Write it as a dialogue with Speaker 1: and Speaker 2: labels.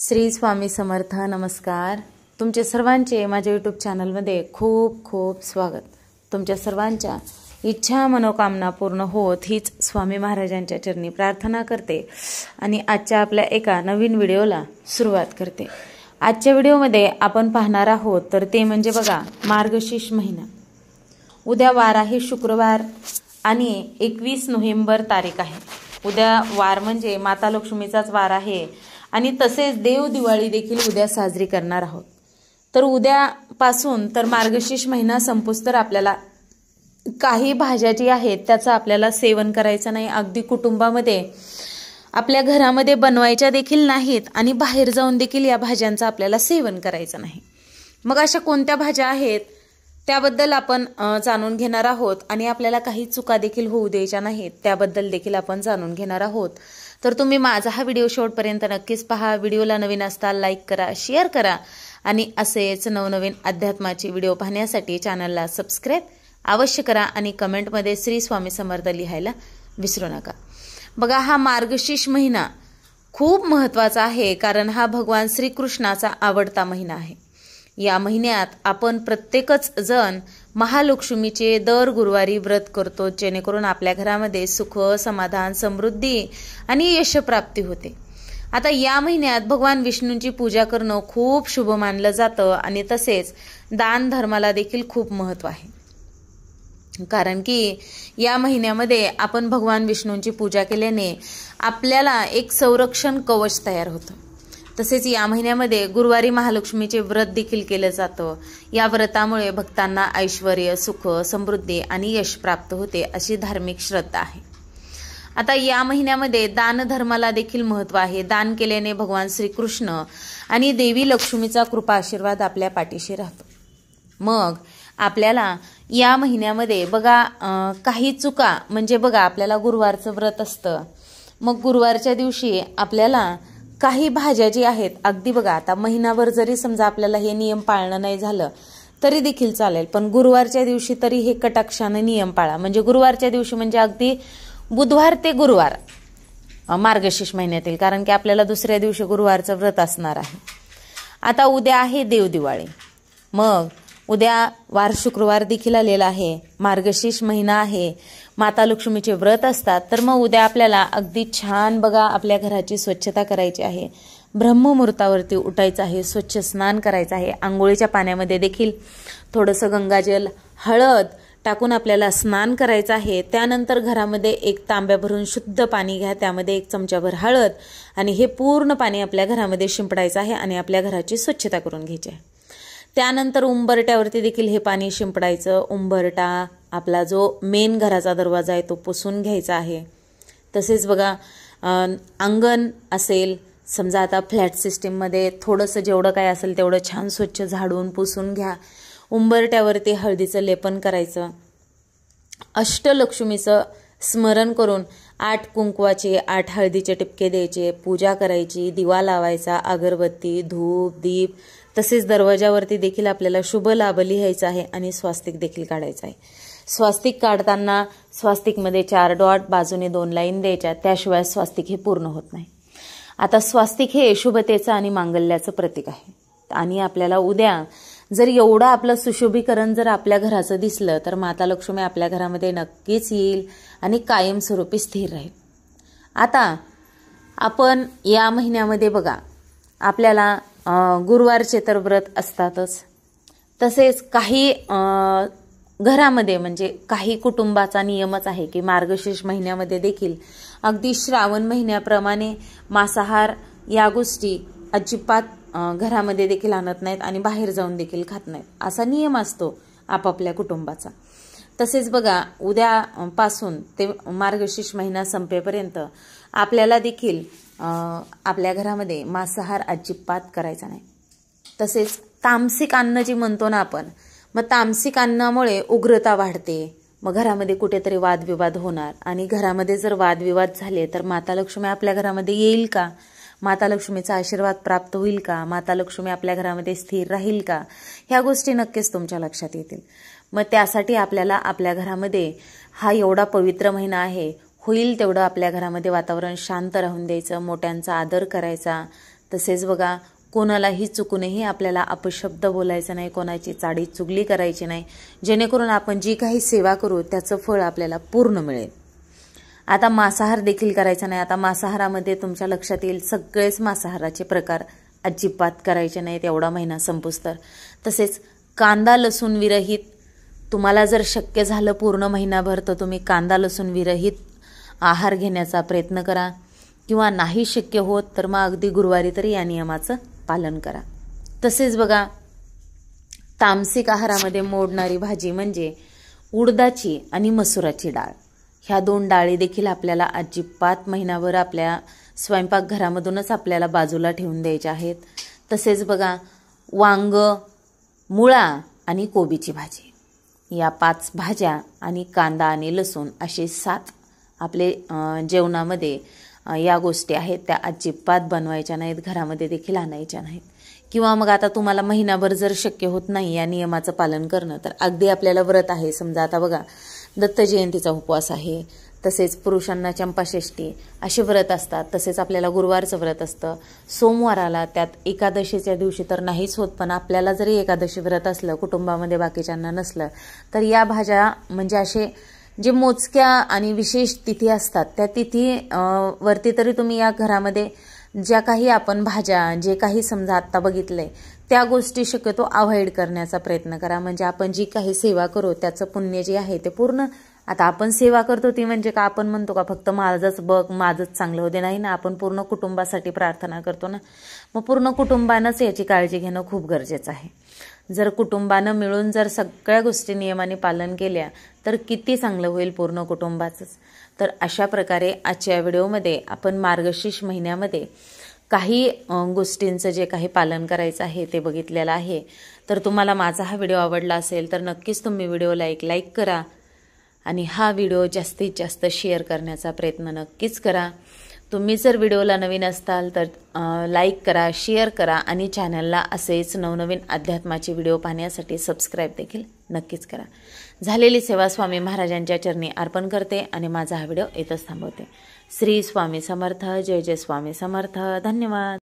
Speaker 1: श्री स्वामी समर्थ. नमस्कार. तुमचे सर्वांचे माझ्या यूट्यूब चॅनलमध्ये खूप खूप स्वागत. तुमच्या सर्वांच्या इच्छा मनोकामना पूर्ण होत हीच स्वामी महाराजांच्या चरणी प्रार्थना करते आणि आजच्या आपल्या एका नवीन व्हिडिओला सुरुवात करते. आजच्या व्हिडिओमध्ये आपण पाहणार आहोत तर ते म्हणजे बघा मार्गशीर्ष महिना. उद्या वार आहे शुक्रवार आणि 21 नोव्हेंबर तारीख आहे. उद्या वार म्हणजे माता लक्ष्मीचाच वार आहे आणि तसेच देव दिवाळी देखील उद्या साजरी करणार आहोत. तर उद्यापासून तर मार्गशीर्ष महिना संपूस तर आपल्याला काही भाज्या जी आहेत त्याचं आपल्याला सेवन करायचं नाही. अगदी कुटुंबामध्ये आपल्या घरामध्ये बनवायच्या देखील नाहीत आणि बाहेर जाऊन देखील या भाज्यांचं आपल्याला सेवन करायचं नाही. मग अशा कोणत्या भाज्या आहेत त्याबद्दल आपण जाणून घेणार आहोत आणि आपल्याला काही चुका देखील होऊ द्यायच्या नाहीत त्याबद्दल देखील आपण जाणून घेणार आहोत. तर तुम्ही माझा हा व्हिडिओ शेवटपर्यंत नक्कीच पहा. व्हिडिओला नवीन असता लाईक करा, शेअर करा आणि असेच नवनवीन अध्यात्माचे व्हिडिओ पाहण्यासाठी चॅनलला सबस्क्राईब अवश्य करा आणि कमेंटमध्ये श्री स्वामी समर्थ लिहायला विसरू नका. बघा, हा मार्गशीर्ष महिना खूप महत्त्वाचा आहे कारण हा भगवान श्रीकृष्णाचा आवडता महिना आहे. या महिन्यात आपण प्रत्येकच जण महालक्ष्मीचे दर गुरुवारी व्रत करतो जेणेकरून आपल्या घरामध्ये सुख, समाधान, समृद्धी आणि यशप्राप्ती होते. आता या महिन्यात भगवान विष्णूंची पूजा करणं खूप शुभ मानलं जातं आणि तसेच दान धर्माला देखील खूप महत्त्व आहे. कारण की या महिन्यामध्ये आपण भगवान विष्णूंची पूजा केल्याने आपल्याला एक संरक्षण कवच तयार होतं. तसेच या महिन्यामध्ये गुरुवारी महालक्ष्मीचे व्रत देखील केलं जातं. या व्रतामुळे भक्तांना ऐश्वर्य, सुख, समृद्धी आणि यश प्राप्त होते अशी धार्मिक श्रद्धा आहे. आता या महिन्यामध्ये दान धर्माला देखील महत्त्व आहे. दान केल्याने भगवान श्रीकृष्ण आणि देवी लक्ष्मीचा कृपा आशीर्वाद आपल्या पाठीशी राहतो. मग आपल्याला या महिन्यामध्ये बघा काही चुका म्हणजे बघा आपल्याला गुरुवारचं व्रत असतं. मग गुरुवारच्या दिवशी आपल्याला काही भाज्या जी आहेत अगदी बघा आता महिनाभर जरी समजा आपल्याला हे नियम पाळणं नाही झालं तरी देखील चालेल, पण गुरुवारच्या दिवशी तरी हे कटाक्षाने नियम पाळा. म्हणजे गुरुवारच्या दिवशी म्हणजे अगदी बुधवार ते गुरुवार मार्गशीर्ष महिन्यातील, कारण की आपल्याला दुसऱ्या दिवशी गुरुवारचं व्रत असणार आहे. आता उद्या आहे देवदिवाळी. मग उद्या वार शुक्रवार देखील आलेला आहे, मार्गशीर्ष महिना आहे, माता लक्ष्मीचे व्रत असतात. तर मग उद्या आपल्याला अगदी छान बघा आपल्या घराची स्वच्छता करायची आहे. ब्रह्ममुहूर्तावरती उठायचं आहे, स्वच्छ स्नान करायचं आहे. आंघोळीच्या पाण्यामध्ये देखील थोडंसं गंगाजल, हळद टाकून आपल्याला स्नान करायचं आहे. त्यानंतर घरामध्ये एक तांब्या भरून शुद्ध पाणी घ्या, त्यामध्ये 1 चमचाभर हळद आणि हे पूर्ण पाणी आपल्या घरामध्ये शिंपडायचं आहे आणि आपल्या घराची स्वच्छता करून घ्यायची आहे. त्यानंतर उंबरट्यावरती देखील हे पाणी शिंपडायचं. उंबरटा आपला जो मेन घराचा दरवाजा आहे तो पुसून घ्यायचा आहे. तसेच बघा अंगण असेल समजा आता फ्लॅट सिस्टीममध्ये थोडंसं जेवढं काय असेल तेवढं छान स्वच्छ झाडून पुसून घ्या. उंबरट्यावरती हळदीचं लेपन करायचं. अष्टलक्ष्मीचं स्मरण करून 8 कुंकवाचे 8 हळदीचे टिपके द्यायचे, पूजा करायची, दिवा लावायचा, अगरबत्ती, धूप, दीप. तसेच दरवाजावरती देखील आपल्याला शुभ लाभ लिहायचा आहे आणि स्वास्तिक देखील काढायचं आहे. स्वास्तिक काढताना स्वास्तिकमध्ये 4 डॉट, बाजूने 2 लाईन द्यायच्या, त्याशिवाय स्वास्तिक हे पूर्ण होत नाही. आता स्वास्तिक हे शुभतेचं आणि मांगल्याचं प्रतीक आहे आणि आपल्याला उद्या जर एवढं आपलं सुशोभीकरण जर आपल्या घराचं दिसलं तर माता लक्ष्मी आपल्या घरामध्ये नक्कीच येईल आणि कायमस्वरूपी स्थिर राहील. आता आपण या महिन्यामध्ये बघा आपल्याला गुरुवारचे तर व्रत असतातच. तसेच काही घरामध्ये म्हणजे काही कुटुंबाचा नियमच आहे की मार्गशीर्ष महिन्यामध्ये देखील अगदी श्रावण महिन्याप्रमाणे मांसाहार या गोष्टी अजिबात घरामध्ये देखील आणत नाहीत आणि बाहेर जाऊन देखील खात नाहीत, असा नियम असतो आपापल्या कुटुंबाचा. तसेच बघा उद्यापासून ते मार्गशीर्ष महिना संपेपर्यंत आपल्याला देखील आपल्या घरामध्ये मांसाहार अजिबात करायचा नाही. तसेच तामसिक अन्न जी म्हणतो ना आपण, मग तामसिक अन्नामुळे उग्रता वाढते. मग घरामध्ये कुठेतरी वादविवाद होणार आणि घरामध्ये जर वादविवाद झाले तर माता लक्ष्मी आपल्या घरामध्ये येईल का? माता लक्ष्मीचा आशीर्वाद प्राप्त होईल का? माता लक्ष्मी आपल्या घरामध्ये स्थिर राहील का? ह्या गोष्टी नक्कीच तुमच्या लक्षात येतील. मग त्यासाठी आपल्याला आपल्या घरामध्ये हा एवढा पवित्र महिना आहे, होईल तेवढं आपल्या घरामध्ये वातावरण शांत राहून द्यायचं, मोठ्यांचा आदर करायचा, तसेच बघा, कोणालाही चुकूनही आपल्याला अपशब्द बोलायचं नाही, कोणाची चाडी चुगली करायची नाही, जेणेकरून आपण जी काही सेवा करू त्याचं फळ आपल्याला पूर्ण मिळेल. आता मांसाहार देखील करायचा नाही. आता मांसाहारामध्ये तुमच्या लक्षात येईल सगळेच मांसाहाराचे प्रकार अजिबात करायचे नाहीत एवढा महिना संपुस्तर. तसेच कांदा लसूण विरहित तुम्हाला जर शक्य झालं पूर्ण महिनाभर तर तुम्ही कांदा लसूण विरहित आहार घेण्याचा प्रयत्न करा, किंवा नाही शक्य होत तर मग अगदी गुरुवारी तरी या नियमाचं पालन करा. तसेच बघा, तामसिक आहारामध्ये मोडणारी भाजी म्हणजे उडदाची आणि मसुराची डाळ. ह्या 2 डाळी देखील आपल्याला अजिबात महिनाभर आपल्या स्वयंपाकघरामधूनच आपल्याला बाजूला ठेवून द्यायच्या आहेत. तसेच बघा, वांग, मुळा आणि कोबीची भाजी, या 5 भाज्या आणि कांदा आणि लसूण असे 7 आपले जेवणामध्ये या गोष्टी आहेत त्या अजिबात बनवायच्या नाहीत, घरामध्ये देखील आणायच्या नाहीत. किंवा मग आता तुम्हाला महिनाभर जर शक्य होत नाही या नियमाचं पालन करणं, तर अगदी आपल्याला व्रत आहे, समजा आता बघा दत्त जयंतीचा उपवास आहे, तसेच पुरुषांना चंपाषष्ठी असे व्रत असतात, तसेच आपल्याला गुरुवारचं व्रत असतं, सोमवाराला त्यात एकादशीच्या दिवशी तर नाहीच होत, पण आपल्याला जरी एकादशी व्रत असलं, कुटुंबामध्ये बाकीच्यांना नसलं, तर या भाज्या म्हणजे असे जे मोजक्या आणि विशेष तिथी असतात त्या तिथी वरती तरी तुम्ही या घरामध्ये ज्या काही आपण भाज्या जे काही समजा आत्ता बघितलंय त्या गोष्टी शक्यतो अवॉइड करण्याचा प्रयत्न करा. म्हणजे आपण जी काही सेवा करू त्याचं पुण्य जे आहे ते पूर्ण, आता आपण सेवा करतो ती म्हणजे का आपण म्हणतो का फक्त माझंच बघ, माझंच चांगलं होते, नाही ना, आपण पूर्ण कुटुंबासाठी प्रार्थना करतो ना. मग पूर्ण कुटुंबानंच याची काळजी घेणं खूप गरजेचं आहे. जर कुटुंबानं मिळून जर सगळ्या गोष्टी नियमाने पालन केल्या तर किती चांगलं होईल पूर्ण कुटुंबाचंच. तर अशा प्रकारे आजच्या व्हिडिओमध्ये आपण मार्गशीर्ष महिन्यामध्ये काही गोष्टींचं जे काही पालन करायचं आहे ते बघितलेलं आहे. तर तुम्हाला माझा हा व्हिडिओ आवडला असेल तर नक्कीच तुम्ही व्हिडिओला एक लाईक करा आणि हा व्हिडिओ जास्तीत जास्त शेअर करण्याचा प्रयत्न नक्कीच करा. तुम्ही जर व्हिडिओला नवीन असताल तर लाईक करा, शेअर करा आणि चॅनलला असेच नवनवीन अध्यात्माचे व्हिडिओ पाहण्यासाठी सबस्क्राईब देखील नक्कीच करा. झालेली सेवा स्वामी महाराजांच्या चरणी अर्पण करते आणि माझा हा व्हिडिओ इथंच थांबवते. श्री स्वामी समर्थ. जय जय स्वामी समर्थ. धन्यवाद.